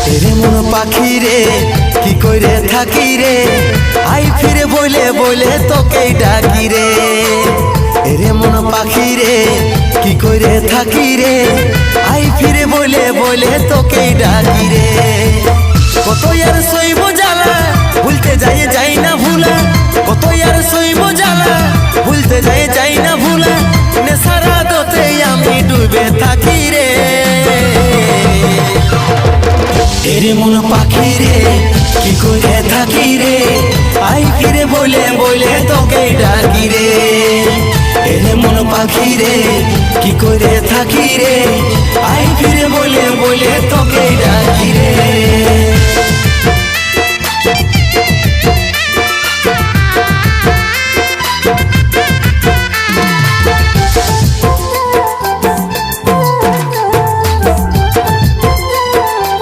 এরে মন পাখি রে কি কইরে থাকি রে, আই ফিরে বলে বলে তোকে ডাকি রে। এরে মন পাখি রে কি কইরে থাকি রে, আই ফিরে বলে বলে তোকে ডাকি রে। কত আর সইব জ্বালা ভুলতে যাই না ভুলা, কত আর সইব জ্বালা ভুলতে যাই না ভুলা, নেশারা দোতে আমি ডুবে থাকি রে। এরে মন পাখি রে কি করে থাকি রে, আই ফিরে বলে বলে তোকে ডাকি রে। এরে মন পাখি রে কি করে থাকি রে, আই ফিরে বলে বলে তোকে ডাকি।